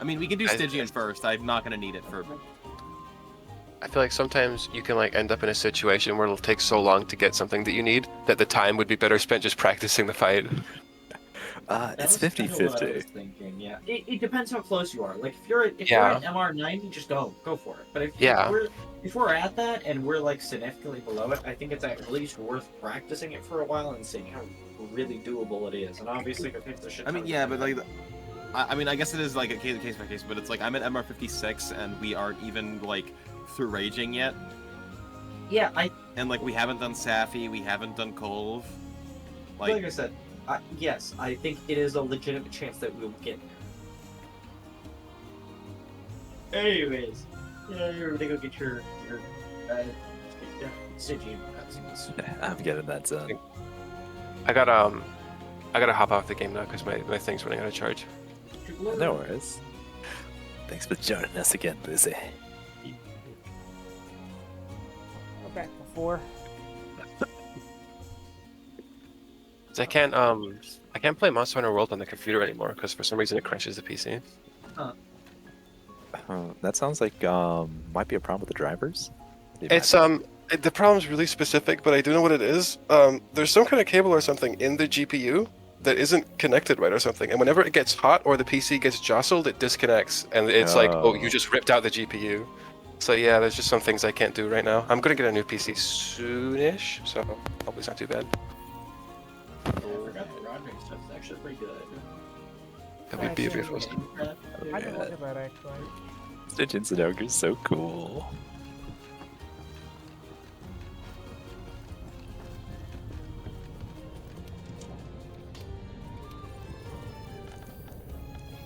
I mean, we can do Stygian first. I'm not gonna need it for. I feel like sometimes you can like end up in a situation where it'll take so long to get something that you need that the time would be better spent just practicing the fight. It's 50-50. Thinking, yeah. It depends how close you are. Like if you're at MR90, just go for it. But if we're at that and we're like significantly below it, I think it's at least worth practicing it for a while and seeing how really doable it is. And obviously, if the shit. I mean, yeah, but like, I mean, I guess it is like a case by case. But it's like I'm at MR56 and we aren't even like through raging yet. Yeah, and like we haven't done Safi, we haven't done Kolv. Like I said. Yes, I think it is a legitimate chance that we'll get there. Anyways, yeah, you're gonna go get your Stygian cutscenes. I'm getting that done. I gotta hop off the game now because my thing's running out of charge. No worries. Thanks for joining us again, Lizzie. We're back before. I can't play Monster Hunter World on the computer anymore because for some reason it crashes the PC. That sounds like might be a problem with the drivers. It's the problem's really specific, but I do know what it is. There's some kind of cable or something in the GPU that isn't connected right or something, and whenever it gets hot or the PC gets jostled, it disconnects, and it's like, oh, you just ripped out the GPU. So yeah, there's just some things I can't do right now. I'm gonna get a new PC soonish, so hopefully it's not too bad. I forgot the Roderick stuff is actually pretty good. That'd be beautiful. I can look at that actually. Stygians and Ogres, so cool.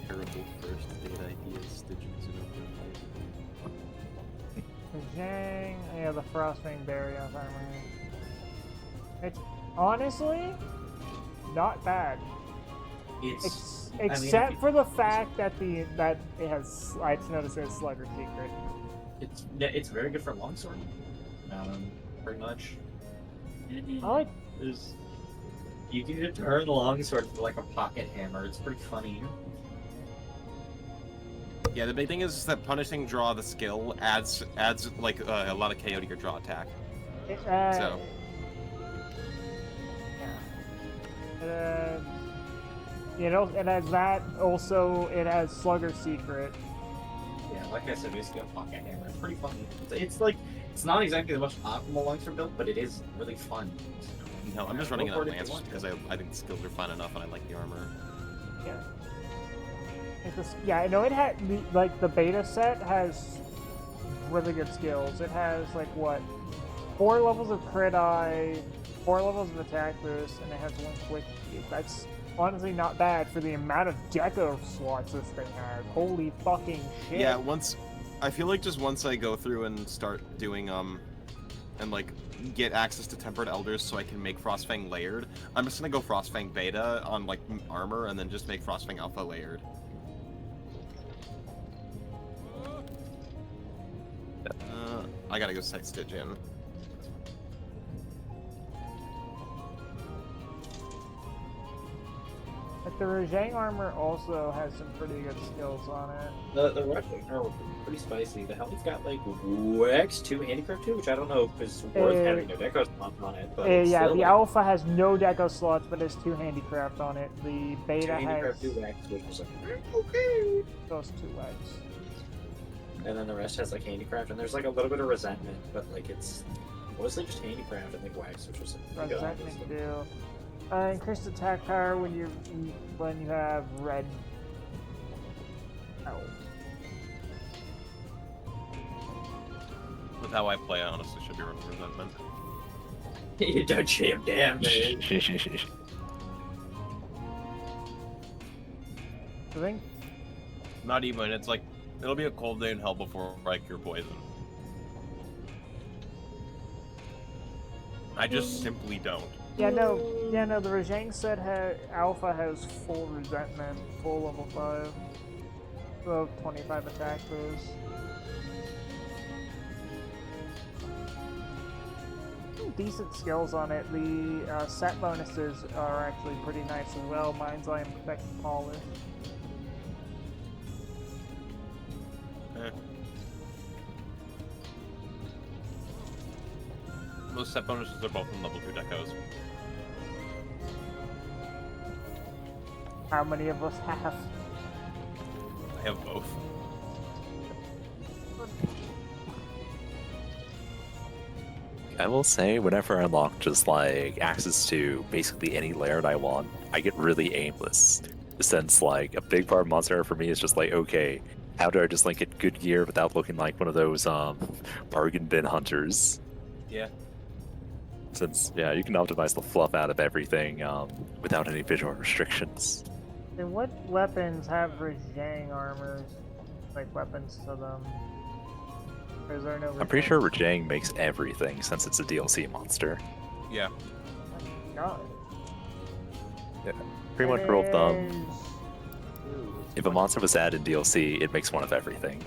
Terrible first date ideas, Stygians and Ogres. Zhang, yeah, the Frostfang Berry on armor. It's honestly not bad. Except for the fact that it has. I noticed it's Slugger Secret. It's very good for longsword. Pretty much. You can turn the longsword into like a pocket hammer. It's pretty funny. Yeah, the big thing is that punishing draw the skill adds like a lot of KO to your draw attack. So. It has that. Also, it has Slugger Secret. Yeah, like I said, basically a pocket hammer. It's pretty fun. It's like it's not exactly the most optimal longsword build, but it is really fun. No, I'm just running it on Lance just because I think the skills are fun enough and I like the armor. Yeah. It had like the beta set has really good skills. It has like 4 levels of crit eye, 4 levels of attack boost, and it has 1 quick cube. That's honestly not bad for the amount of deco slots this thing has. Holy fucking shit. Yeah, I feel like just once I go through and start doing and like get access to Tempered Elders so I can make Frostfang layered, I'm just gonna go Frostfang beta on like armor and then just make Frostfang alpha layered. I gotta go set Stygian. But the Rajang armor also has some pretty good skills on it. The Russian are pretty spicy. The helmet's got like X2 handicraft 2, which I don't know because War's having no deco slots on it. But yeah, still, the Alpha has no deco slots, but has 2 handicraft on it. The Beta has 2 X, which is like okay. Those 2 X. And then the rest has like handicraft, and there's like a little bit of resentment, but like it's mostly just handicraft and like wax, which is like resentment do. Increased attack power when you have red. Oh. With how I play, I honestly should be running resentment. You don't shame, damn man. I think. Not even. It's like it'll be a cold day in hell before I cure poison. I just simply don't. Yeah, no. The Rajang set Alpha has full resentment, full level 5, so 25 attack boost. Decent skills on it. The set bonuses are actually pretty nice as well. Mine's I am Protect and Polish. Okay. Those set bonuses are both from level 2 decos. How many of us have? I have both. I will say, whenever I unlock just like access to basically any laird I want, I get really aimless. Since like a big part of Monster for me is just like, okay, how do I just like get good gear without looking like one of those bargain bin hunters? Yeah. Since yeah, you can optimize the fluff out of everything without any visual restrictions. And what weapons have Rajang armors? Like weapons to them? Or is there no? I'm pretty sure Rajang makes everything since it's a DLC monster. Yeah. God. Yeah. Pretty much rule of thumb. If a monster was added in DLC, it makes one of everything.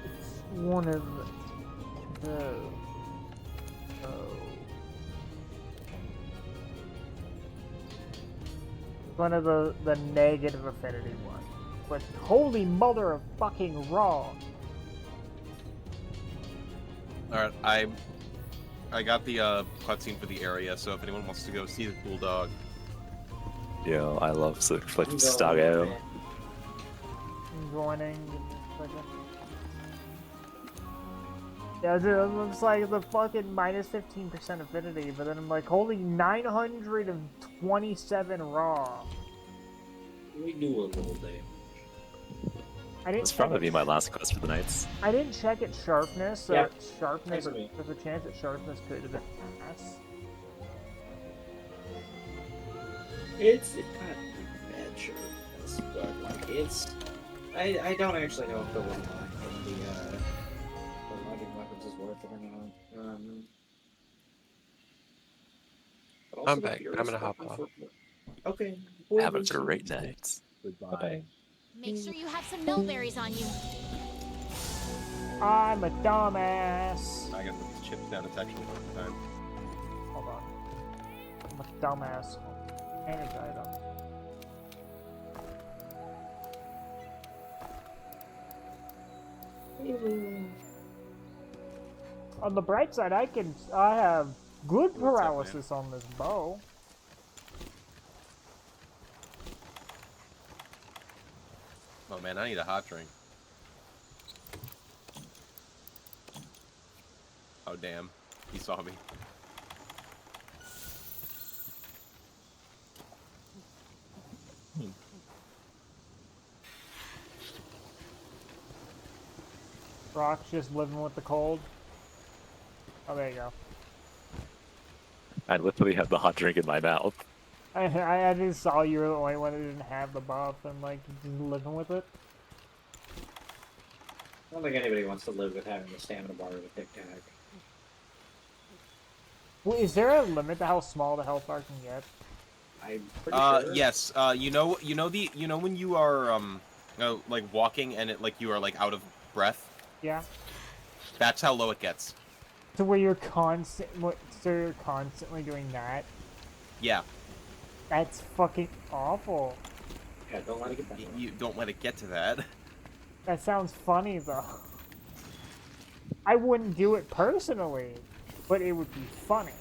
It's one of the. One of the negative affinity ones. But holy mother of fucking raw! Alright, I got the cutscene for the area, so if anyone wants to go see the cool dog. Yo, I love Flick I'm Stago. going. I'm joining. Yeah, dude, it looks like the fucking minus 15% affinity, but then I'm like, holy 927 raw. We do a little bit. I didn't It's check probably it- my last quest for the nights. I didn't check its sharpness, so Yeah. its sharpness, Thanks, there's a chance that sharpness could have been ass. It's kind of bad, sure, but like it's. I don't actually know if the one in the logging weapons is worth it or not. But also I'm the back. Furious I'm gonna hop weapon off. Okay. Have a great night. Goodbye. Make sure you have some millberries on you. I'm a dumbass. I got these chips down detection all the time. Hold on. I'm a dumbass. Manage item. On the bright side, I have good What's up, man? paralysis on this bow. Oh man, I need a hot drink. Oh damn, he saw me. Rock's just living with the cold. Oh, there you go. I literally have the hot drink in my mouth. I just saw you were the only one that didn't have the buff and like just living with it. I don't think anybody wants to live with having the stamina bar with a Tic Tac. Well, is there a limit to how small the health bar can get? I'm pretty sure. Yes. You know when you are like walking and it like you are like out of breath. Yeah. That's how low it gets. To where you're constantly doing that. Yeah. That's fucking awful. Yeah, don't let it get that. You don't let it get to that. That sounds funny though. I wouldn't do it personally, but it would be funny.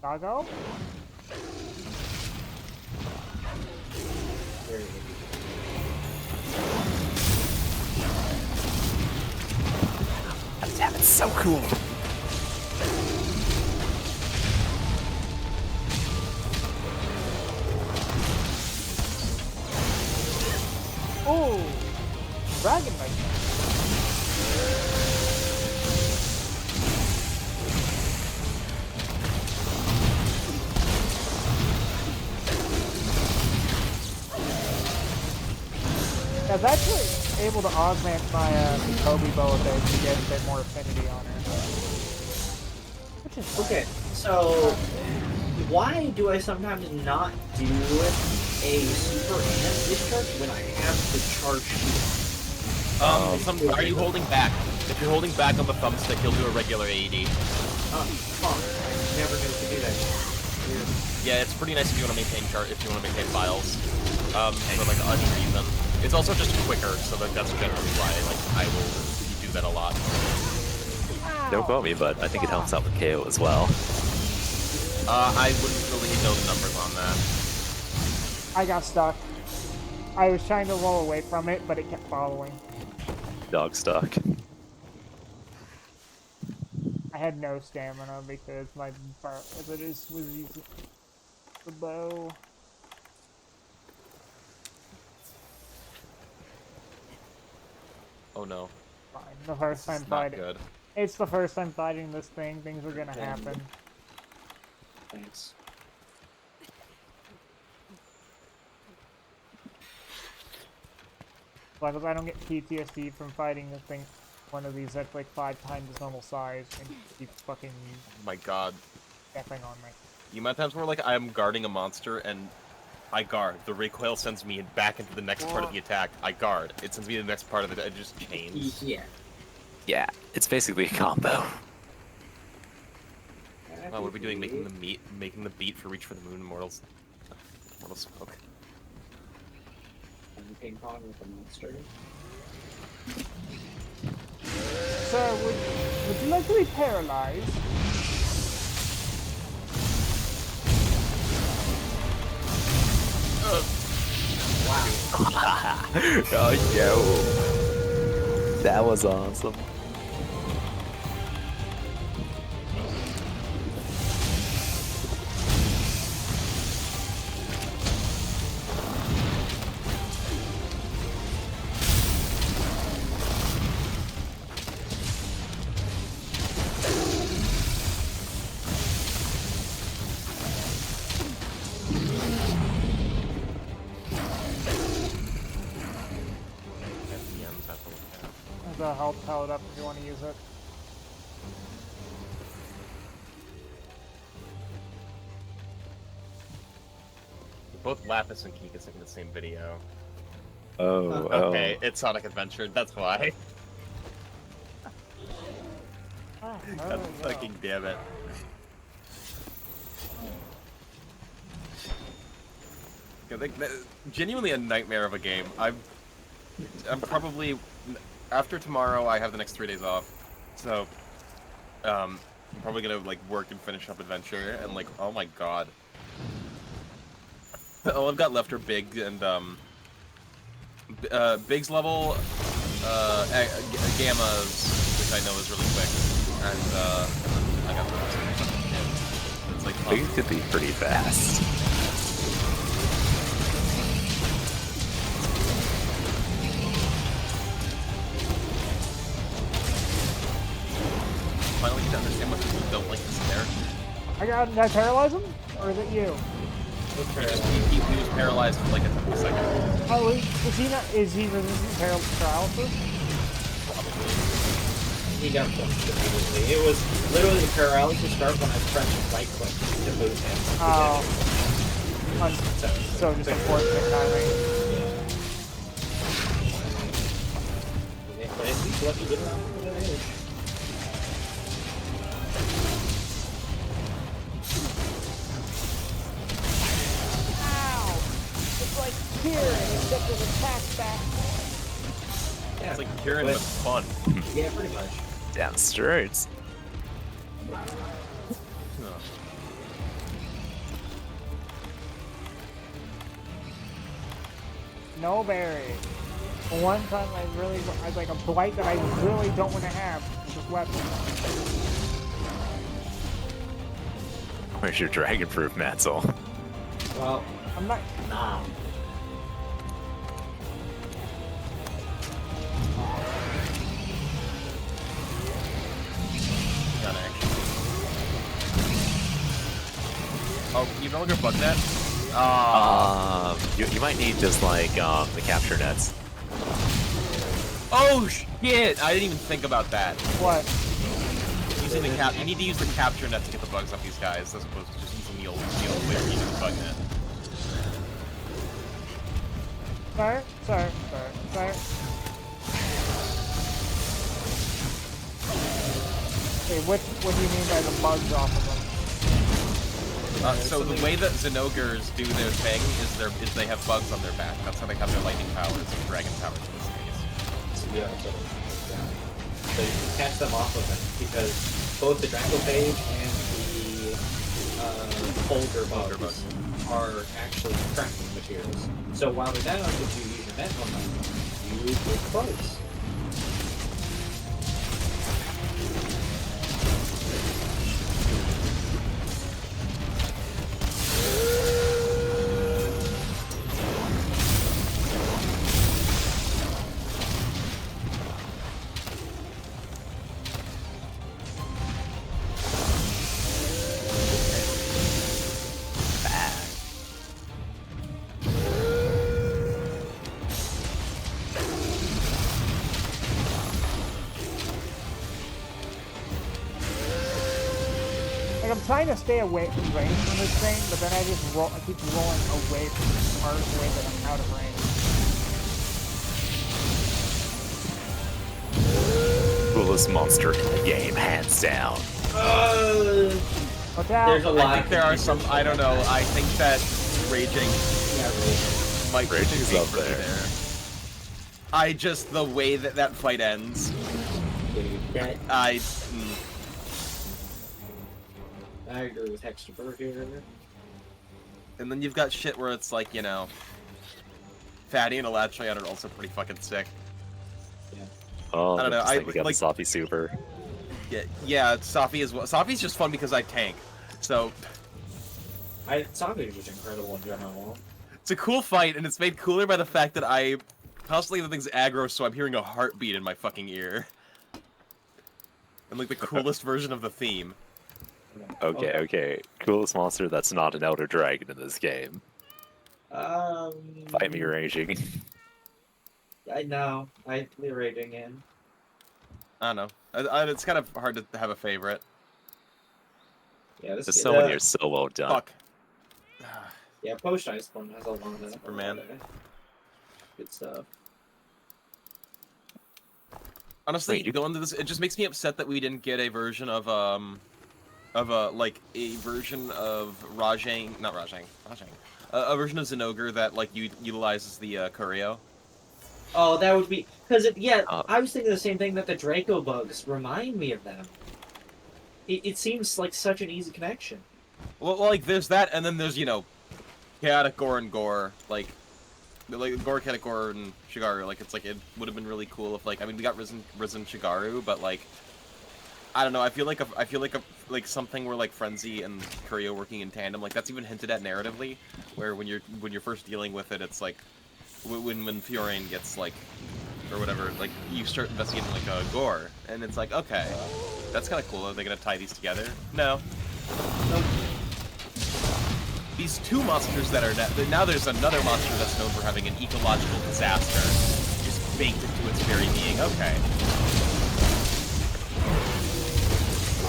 Doggo? Damn, it's so cool. Oh! Dragon Knight. I was actually able to augment my Kobe bow a bit to get a bit more affinity on her. Which is fine. Okay, so why do I sometimes not do a super and discharge when I have the charge shield? Are you holding back? If you're holding back on the thumbstick, you'll do a regular AD. Fuck. never knew to do that. Weird. Yeah, it's pretty nice if you want to maintain files. For like any reason. It's also just quicker, so that's generally why I will do that a lot. Don't quote me, but I think it helps out with KO as well. I wouldn't really know the numbers on that. I got stuck. I was trying to roll away from it, but it kept following. Dog stuck. I had no stamina because my was using the bow. Oh no. Fine. The first time Not fighting. good. It's the first time fighting this thing. Things are gonna happen. Thanks. As long as I don't get PTSD from fighting the thing, one of these that's like 5 times its normal size and keep fucking Oh my god. stepping on me. The amount of times where like I'm guarding a monster and I guard. The recoil sends me back into the next part of the attack. I guard. It sends me to the next part of it. It just chains. Yeah. Yeah, it's basically a combo. Oh, what are we doing? Making the beat for Reach for the Moon, Mortal Smoke. Ping pong with a monster. So, would you like to be paralyzed? Oh, yo. That was awesome. There's a health pallet up if you want to use it. Both Lapis and Kika in the same video. Oh, Okay, it's Sonic Adventure, that's why. God fucking damn it. Genuinely a nightmare of a game. I'm probably after tomorrow. I have the next 3 days off, so I'm probably gonna like work and finish up Adventure and like oh my god. All I've got left are Big and Big's level, Gamma's, which I know is really quick, and I got the rest. It's like Big could be pretty fast. Finally get to understand what people don't like this character. Did I paralyze him? Or is it you? He was paralyzed for like a couple seconds. Oh, is he not? Is he resistant to paralysis? Probably. He got punched immediately. It was literally the paralysis start when I pressed right click to move him. Oh. So just unfortunate timing. Yeah. But at least lucky good enough for the edge. It's like Kieran, except with attacks back. Yeah, It's like Kieran with fun. yeah, pretty much. Damn straight. No berry. One time I was like a blight that I really don't want to have. Just weapon. Where's your dragon proof, Matzel? Well, I'm not. nah. Got action. Oh, you no longer bug net? You might need just like the capture nets. Oh shit! I didn't even think about that. What? Using the you need to use the capture net to get the bugs off these guys, as opposed to just using the old way of using the bug net. Sorry. Hey, what do you mean by the bugs off of them? So the way that Zenogres do their thing is they have bugs on their back. That's how they have their lightning powers and dragon powers in this case. So yeah, so you can catch them off of them because both the Dracophage and the Folger bugs are actually crafting materials. So while they're down, if you use your net on them, you get close. Like, I'm trying to stay away from range from this thing, but then I just I keep rolling away from the smart way that I'm out of range. Coolest monster in the game, hands down. Watch out! There's a lot. I think there are some. I don't know. I think that raging might be Raging's up there. I just the way that that fight ends. I agree with Hextable here. And then you've got shit where it's like, you know, Fatty and Elatrion are also pretty fucking sick. Yeah. Oh, I don't know, we got like- the Sophie super. Yeah, Safi as well. Safi's just fun because I tank. So, Savage was incredible in general. it's a cool fight, and it's made cooler by the fact that I constantly the thing's aggro, so I'm hearing a heartbeat in my fucking ear. And like the coolest version of the theme. Okay. Coolest monster that's not an Elder Dragon in this game. Fight me raging. I know. We're raging in. I don't know. It's kind of hard to have a favorite. Yeah, this There's is so many are so well done. Fuck. Yeah, Post Ice One has a lot of Superman. Good stuff. Honestly, Wait, you- going to this, it just makes me upset that we didn't get a version of Rajang, not Rajang, a version of Zenogre that like utilizes the Curio. Oh, that would be because I was thinking the same thing, that the Draco bugs remind me of them. It seems like such an easy connection. Well, like there's that, and then there's Chaotic Gore and Gore, like Gore, Chaotic Gore, and Shigaru. Like it's like it would have been really cool if we got Risen Shigaru, but like I don't know. I feel like something where like Frenzy and Curio working in tandem, like that's even hinted at narratively, where when you're first dealing with it, it's like when Fiorine gets like or whatever, like you start investigating like a Gore, and it's like okay, that's kind of cool. Are they gonna tie these together? No. These two monsters that are now there's another monster that's known for having an ecological disaster just baked into its very being. Okay.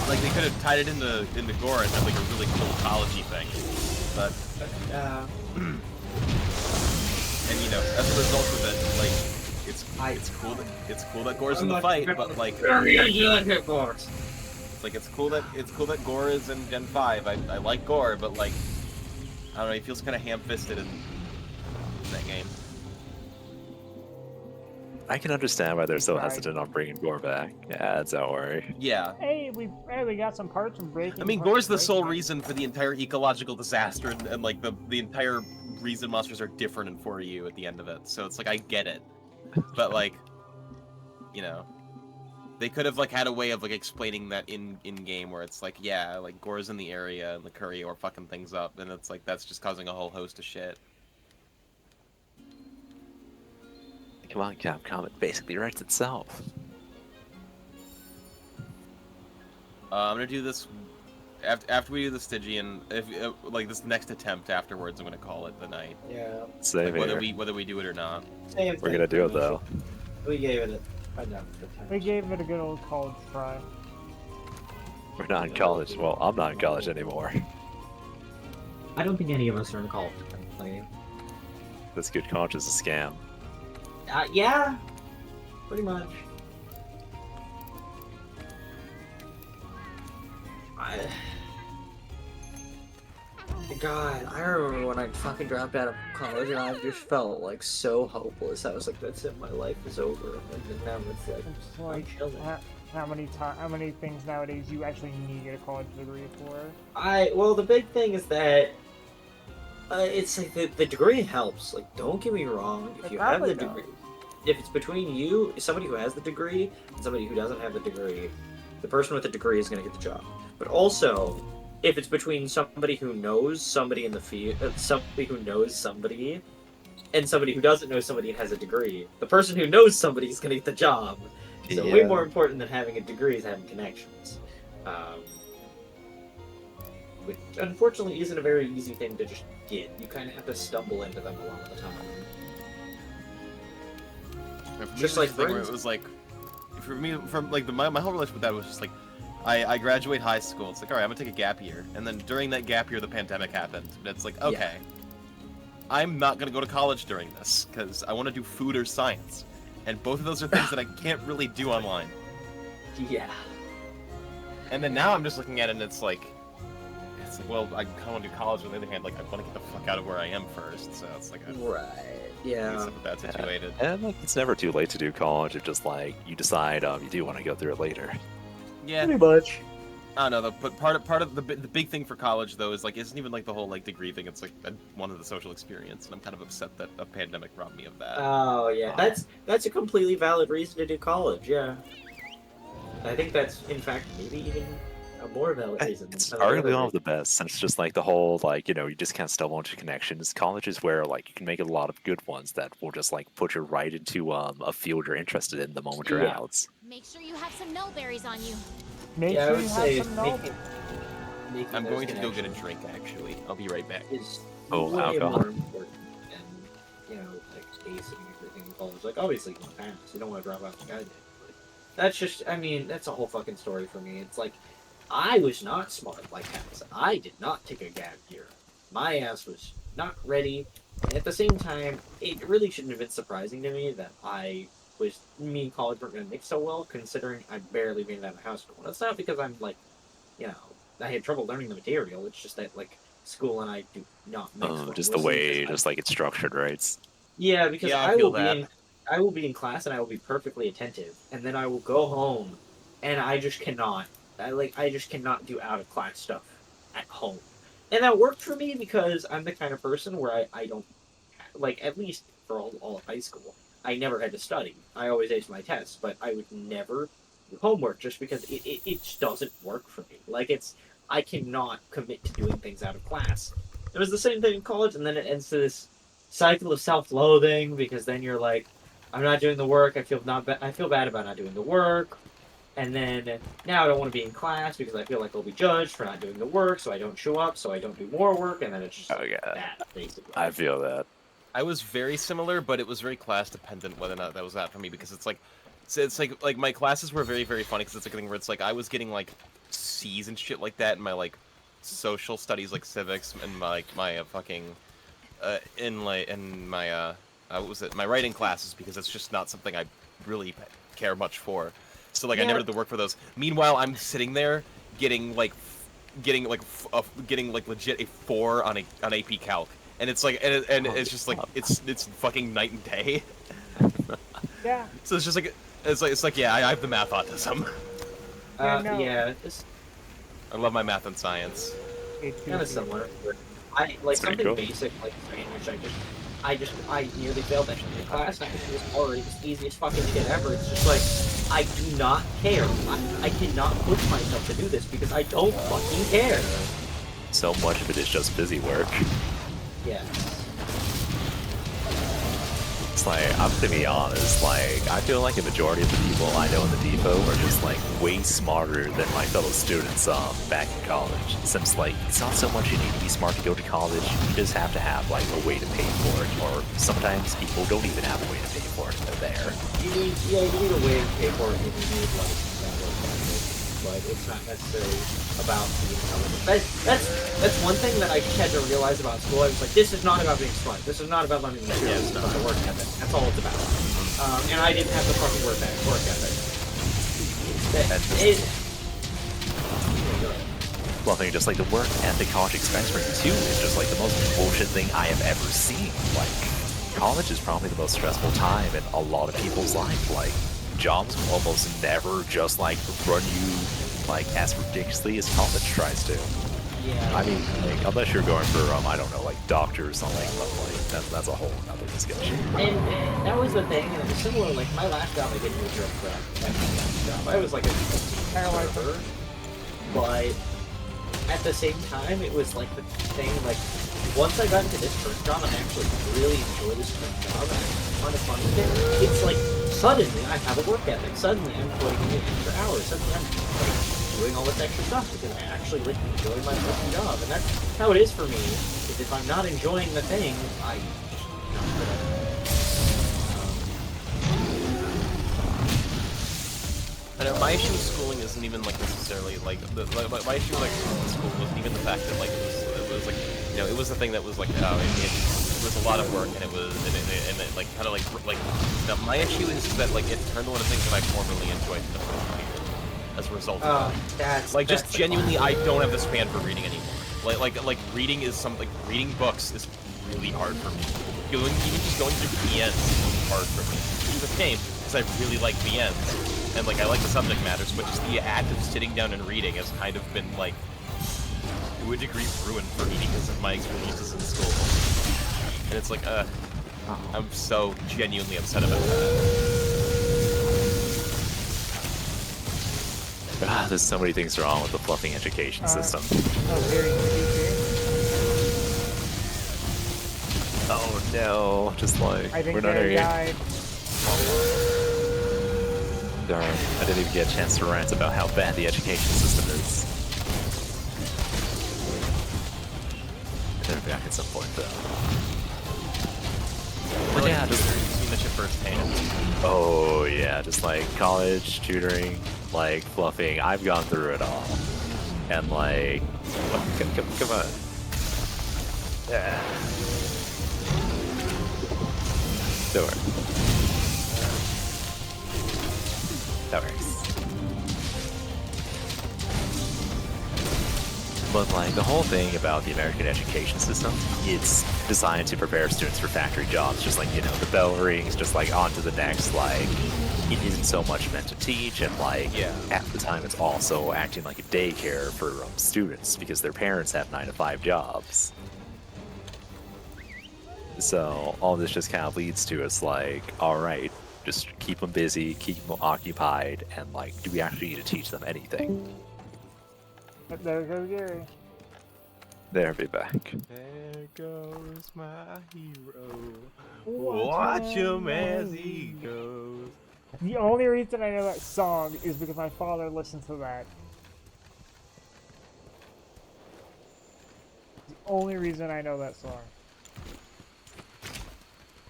Like they could have tied it into Gore and had like a really cool ecology thing, but and as a result of it, like it's cool that Gore's in the fight, but like it's cool that Gore is in Gen 5. I like Gore, but like I don't know, he feels kind of ham-fisted in that game. I can understand why they're so hesitant on bringing Gore back. Yeah, don't worry. Yeah. Hey, we got some parts from breaking. I mean, Gore's the sole reason for the entire ecological disaster, and like the entire reason monsters are different in 4U at the end of it. So it's like I get it, but like, they could have like had a way of like explaining that in game where it's like, yeah, like Gore's in the area and the Curio are fucking things up, and it's like that's just causing a whole host of shit. Come on, Capcom, it basically writes itself. I'm gonna do this after we do the Stygian. If like this next attempt afterwards, I'm gonna call it the night. Yeah. Same Like, here. whether we do it or not. Same We're thing. gonna do it though. We gave it enough. We gave it a good old college try. We're not in college. Well, I'm not in college anymore. I don't think any of us are in college playing. This good conscience is a scam. Yeah, pretty much. God, I remember when I fucking dropped out of college and I just felt like so hopeless. I was like, that's it, my life is over. And now it's like, It's like I'm chilling. how many things nowadays you actually need a college degree for? Well, the big thing is that it's like the degree helps. Like, don't get me wrong. If It you have the probably degree, if it's between you, somebody who has the degree, and somebody who doesn't have the degree, the person with the degree is going to get the job. But also, if it's between somebody who knows somebody in the field, somebody who knows somebody, and somebody who doesn't know somebody and has a degree, the person who knows somebody is going to get the job. So way more important than having a degree is having connections. Which unfortunately isn't a very easy thing to just get. You kind of have to stumble into them a lot of the time. Just like thing where it was like, for me, from like my whole relationship with that was just like, I graduate high school. It's like, all right, I'm gonna take a gap year, and then during that gap year, the pandemic happened. And it's like, okay, I'm not gonna go to college during this because I want to do food or science, and both of those are things that I can't really do online. Yeah. And then now I'm just looking at it, and it's like, well, I kind of want to do college. On the other hand, like, I want to get the fuck out of where I am first. So it's like, right, yeah. That's situated. And like, it's never too late to do college. If just like you decide you do want to go through it later. Yeah. Pretty much. I don't know, but part of the big thing for college though is like, isn't even like the whole like degree thing. It's like one of the social experience, and I'm kind of upset that a pandemic robbed me of that. Oh yeah, that's a completely valid reason to do college. Yeah. I think that's in fact maybe even a more valid reason. It's arguably one of the best, and it's just like the whole like you just can't stumble into connections. College is where like you can make a lot of good ones that will just like put you right into a field you're interested in the moment you're out. Make sure you have some millberries on you. Make Yeah, I sure would you say have some knowledge. making I'm those going to go get a connections drink actually. I'll be right back. Is Oh, way alcohol. more important than like acing everything in college. Like obviously you can pass. You don't want to drop out the guy did. But that's just that's a whole fucking story for me. It's like I was not smart like Hans. I did not take a gap year. My ass was not ready. And at the same time, it really shouldn't have been surprising to me that me and college weren't going to mix so well, considering I barely made it out of high school. That's not because I'm like, I had trouble learning the material. It's just that like school and I do not mix well. Just the way just like it's structured, right? Yeah, because Yeah, I I feel will be in class and I will be perfectly attentive, and then I will go home, and I just cannot. I just cannot do out of class stuff at home, and that worked for me because I'm the kind of person where I don't like, at least for all of high school, I never had to study. I always aced my tests, but I would never do homework just because it just doesn't work for me. Like I cannot commit to doing things out of class. It was the same thing in college, and then it ends to this cycle of self-loathing because then you're like, I'm not doing the work. I feel bad about not doing the work, and then now I don't want to be in class because I feel like I'll be judged for not doing the work, so I don't show up, so I don't do more work, and then it's just that basically. I feel that. I was very similar, but it was very class dependent whether or not that was that for me, because it's like my classes were very, very funny because it's like a thing where it's like I was getting like C's and shit like that in my like social studies, like civics, and my fucking my writing classes, because it's just not something I really care much for. So like I never did the work for those. Meanwhile, I'm sitting there getting legit a 4 on AP Calc. And it's like, and it's just like, it's fucking night and day. Yeah. So it's just like, it's like, yeah, I have the math autism. Yeah. I love my math and science. Kind of similar. I like something cool. basic like which I nearly failed that in class. I think it was already the easiest fucking shit ever. It's just like I do not care. I cannot push myself to do this because I don't fucking care. So much of it is just busy work. Yeah. It's like, I'm to be honest, like, I feel like a majority of the people I know in the depot are just like way smarter than my fellow students back in college. Since like, it's not so much you need to be smart to go to college, you just have to have like a way to pay for it, or sometimes people don't even have a way to pay for it, they're there. You need a way to pay for it, and you need like but it's not necessarily about being intelligent. That's one thing that I had to realize about school. I was like, this is not about being smart. This is not about learning materials. It's about the work ethic. That's all it's about. And I didn't have the fucking work ethic. fluffing, just like the work ethic college expects from you too is just like the most bullshit thing I have ever seen. Like, college is probably the most stressful time in a lot of people's life. Like, jobs will almost never just like run you like as ridiculously as college tries to. Yeah. I mean, like, unless you're going for I don't know, like doctor or something, but like that's a whole other discussion. And that was the thing, and it was similar. Like my last job, I didn't do a job. I was like a server, but at the same time, it was like the thing. Like once I got into this first job, and I actually really enjoy this first job, and I find it fun with it. It's like suddenly I have a work ethic. Suddenly I'm putting in extra hours. Suddenly I'm like doing all this extra stuff because I actually like enjoy my fucking job, and that's how it is for me. Is if I'm not enjoying the thing, I. I know my issue with schooling isn't even like necessarily like my issue with school wasn't even the fact that like it was like it was the thing that was like it was a lot of work and it like kind of like my issue is that like it turned one of the things that I formerly enjoyed in the first year as a result of that. Like just genuinely I don't have the span for reading anymore. Like reading is something reading books is really hard for me. Even just going through VNs is hard for me. It's a shame because I really like VNs. And like I like the subject matters, but just the act of sitting down and reading has kind of been like to a degree ruined for me because of my experiences in school. And it's like I'm so genuinely upset about that. There's so many things wrong with the fluffing education system. Oh no, just like I think we're not they here. died. Darn, I didn't even get a chance to rant about how bad the education system is. They're back at some point though. But yeah, just seen that shit firsthand. oh yeah, just like college, tutoring, like fluffing. I've gone through it all, and like, come on, yeah. Don't worry. That works. But like the whole thing about the American education system, it's designed to prepare students for factory jobs, just like, the bell rings, just like on to the next, like it isn't so much meant to teach, and like half the time it's also acting like a daycare for students because their parents have 9-to-5 jobs. So all this just kind of leads to us like, all right, just keep them busy, keep them occupied, and like, do we actually need to teach them anything? There goes Gary. There, be back. There goes my hero. Watch him as he goes. The only reason I know that song is because my father listened to that. The only reason I know that song.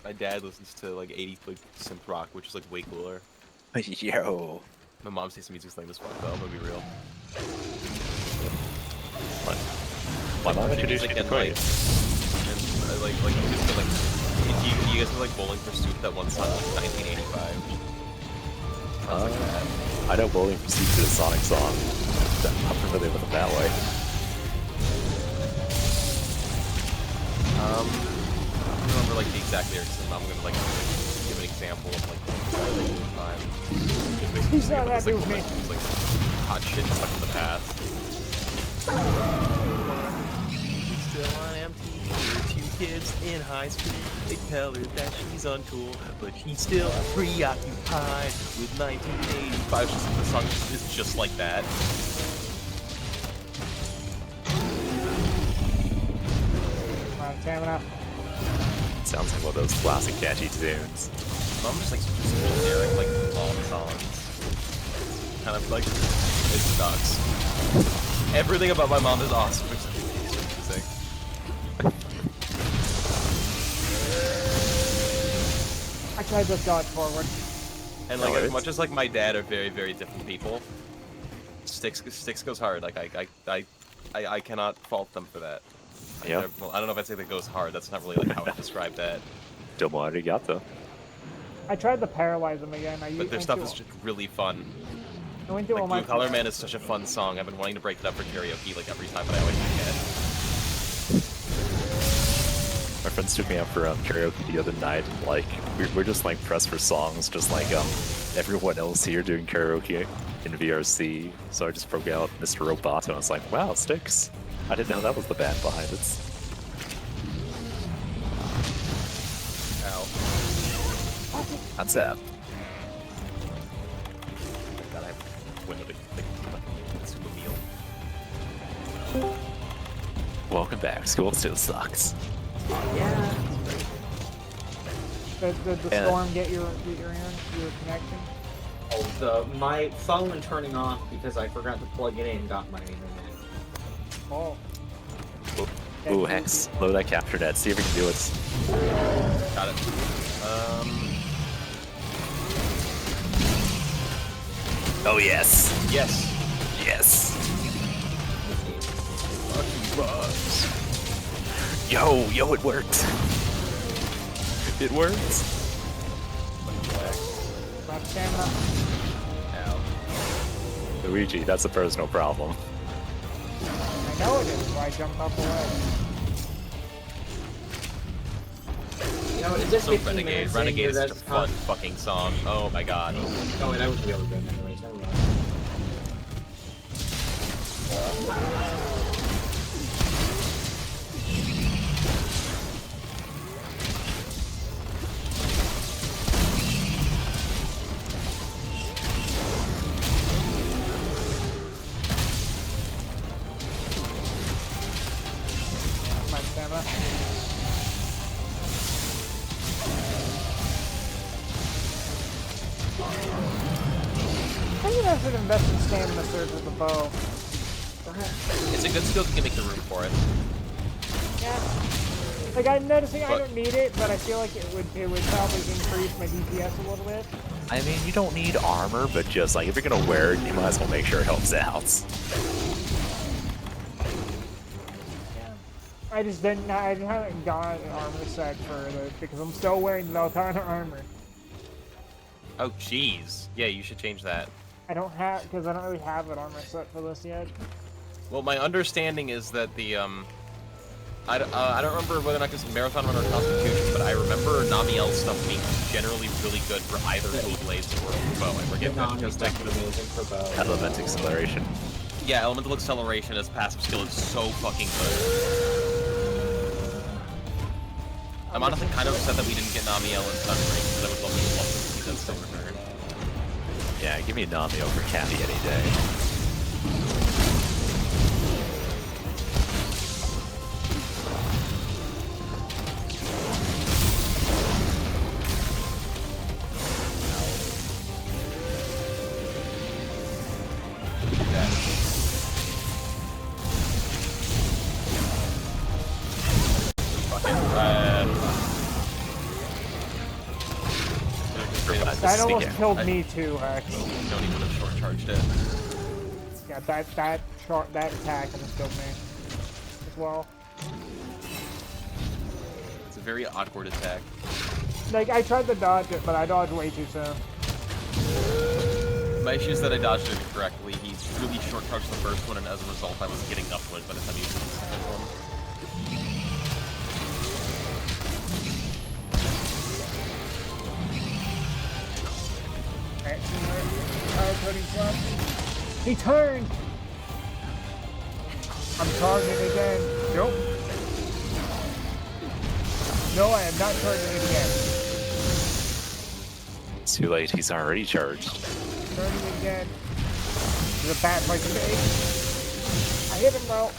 My dad listens to like 80s like synth rock, which is like way cooler. Yo. My mom says the music's lame as fuck though, I'm gonna be real. What? My mom introduced me to Quake. And like you guys know like Bowling Pursuit, that one song like 1985. Sounds like that. I know Bowling Pursuit is a Sonic song. I'm familiar with it that way. I don't remember like the exact lyrics, and I'm gonna like give an example of like He's not happy with me. It's like hot shit stuck in the past. Still on MTV, 2 kids in high school. They tell her that she's uncool, but she's still preoccupied with 1985. The song is just like that. Stamina. Sounds like one of those classic catchy tunes. I'm just like super generic, like all songs. Kind of like it sucks. Everything about my mom is awesome except for music. I tried to dodge forward. And like as much as like my dad are very, very different people, Sticks goes hard. Like I cannot fault them for that. Yeah. Well, I don't know if I'd say that goes hard. That's not really like how I describe that. Domo arigato. I tried to paralyze him again. But their stuff is just really fun. I went through all Like, my Blue Collar Man is such a fun song. I've been wanting to break it up for karaoke like every time, but I always forget. My friends took me out for karaoke the other night. Like we're just like pressed for songs, just like everyone else here doing karaoke in VRC. So I just broke out Mr. Roboto and I was like, wow, Styx. I didn't know that was the band behind it. Ow. That's that. God, I have window to super meal. Welcome back. School still sucks. Yeah. Did the Yeah. storm get your connection? Oh, my phone turning off because I forgot to plug it in got my internet. Oh. Ooh, Hex. Load that capture net. See if we can do it. Got it. Oh, yes. Yes. Yes. Yo, it worked. It worked. Left stamina. Ow. Luigi, that's a personal problem. I know it is, so I jumped off the ledge. You know, it just So 15 Renegade. minutes Renegade is into such a this fun fucking song. Oh my god. Oh, wait, I was really good anyways. Never mind. My stamina. I think I should invest in stamina surge with the bow. It's a good skill if you can make the room for it. Yeah. Like I'm noticing I But- don't need it, but I feel like it would probably increase my DPS a little bit. I mean, you don't need armor, but just like if you're gonna wear it, you might as well make sure it helps out. I just didn't. I haven't got an armor set for this because I'm still wearing Veltana armor. Oh jeez. Yeah, you should change that. I don't have because I don't really have an armor set for this yet. Well, my understanding is that the I don't remember whether or not it's Marathon Run or Constitution, but I remember Namiel's stuff being generally really good for either Dual Blades or Bow. I forget which because amazing for bow. Element acceleration. yeah, Elemental Acceleration as passive skill is so fucking good. I'm honestly kind of upset that we didn't get Namiel and Sunbreak because I would love to see that still return. Yeah, give me Nami over Kathy any day. That almost Speaking. killed me too, Hex. Don't even have short charged it. Yeah, that attack almost killed me as well. It's a very awkward attack. Like I tried to dodge it, but I dodged way too soon. My issue is that I dodged it incorrectly. He really short charged the first one, and as a result, I was getting upwood by the time he used the second one. Alright, power coding flop. He turned! I'm charging again. Nope. No, I am not charging it again. It's too late, he's already charged. Turning again. This is a bad fight today. I hit him though.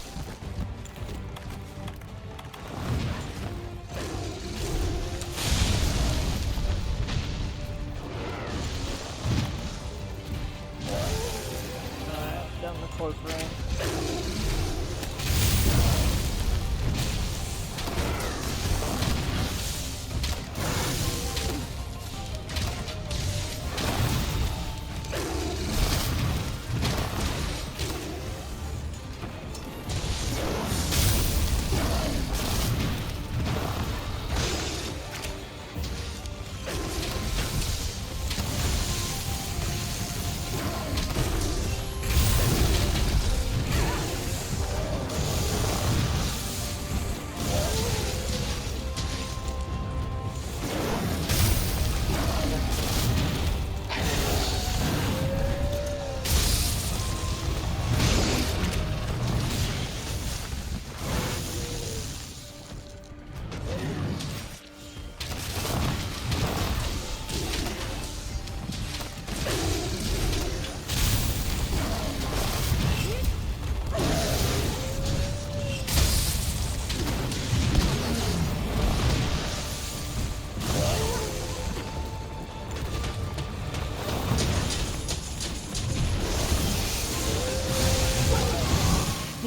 Down the close range.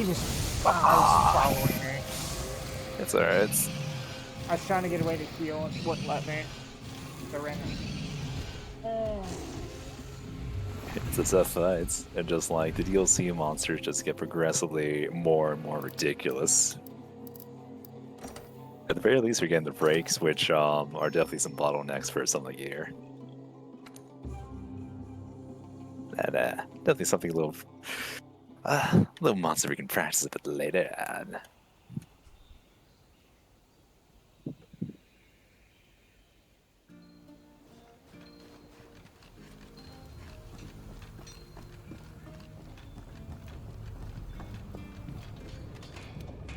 was following me. It's alright. I was trying to get away to heal and she wouldn't let me. The ring. It's a tough fight, and just like the DLC monsters just get progressively more and more ridiculous. At the very least, we're getting the breaks, which are definitely some bottlenecks for some of the gear. And definitely something a little monster we can practice a bit later on.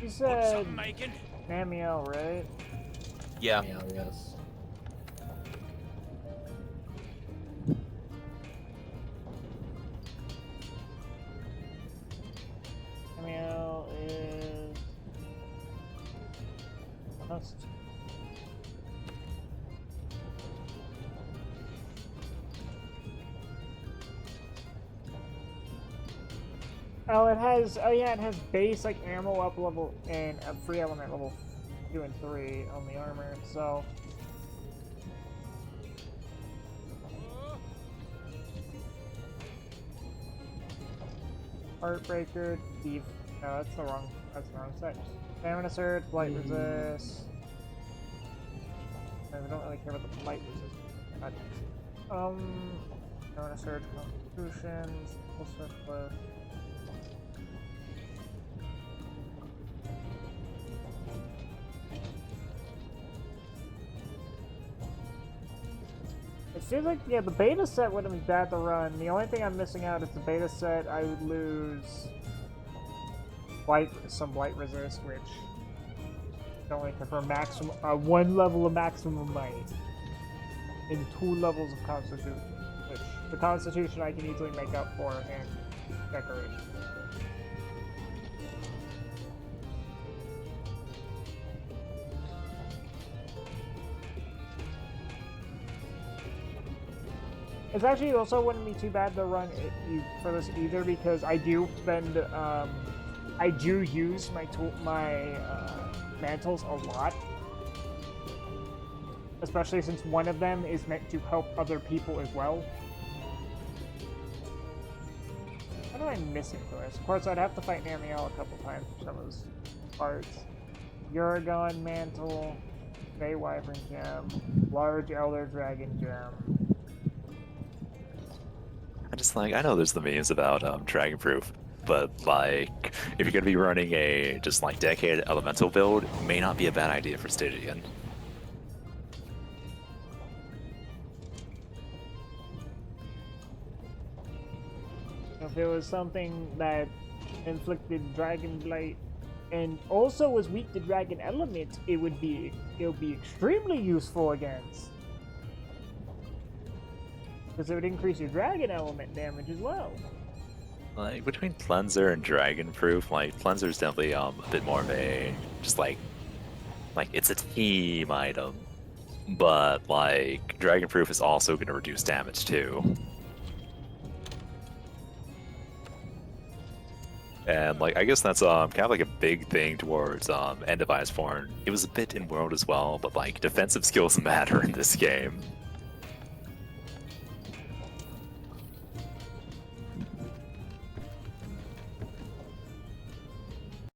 You said Namiel, right? Yeah. Yes. Namiel is... That's... Oh, it has. Oh, yeah, it has base like ammo up level and a free element level 2 and 3 on the armor. So, Heartbreaker, Thief. No, that's the wrong. That's the wrong set. Stamina Surge, Blight Resist. No, we don't really care about the Blight Resist. Stamina Surge, Constitution, Surplus. It seems like, yeah, the beta set wouldn't be bad to run. The only thing I'm missing out is the beta set. I would lose some blight resist, which only confirm maximum one level of maximum might and 2 levels of constitution, which the constitution I can easily make up for and decorate. It's actually also wouldn't be too bad to run for this either, because I do spend, I do use my mantles a lot. Especially since one of them is meant to help other people as well. What am I missing for this? Of course, I'd have to fight Namiel a couple times for some of those parts. Uragon Mantle, Fey Wyvern Gem, Large Elder Dragon Gem. I know there's the memes about Dragon Proof, but like, if you're gonna be running a just like dedicated elemental build, it may not be a bad idea for Stygian. If it was something that inflicted Dragon Blight and also was weak to Dragon Element, it would be extremely useful against. Because it would increase your Dragon Element damage as well. Like, between Cleanser and Dragon Proof, like, Cleanser is definitely a bit more of a, just like, it's a team item. But, like, Dragon Proof is also going to reduce damage, too. And, like, I guess that's kind of like a big thing towards End of Iceborne. It was a bit in World as well, but, like, defensive skills matter in this game.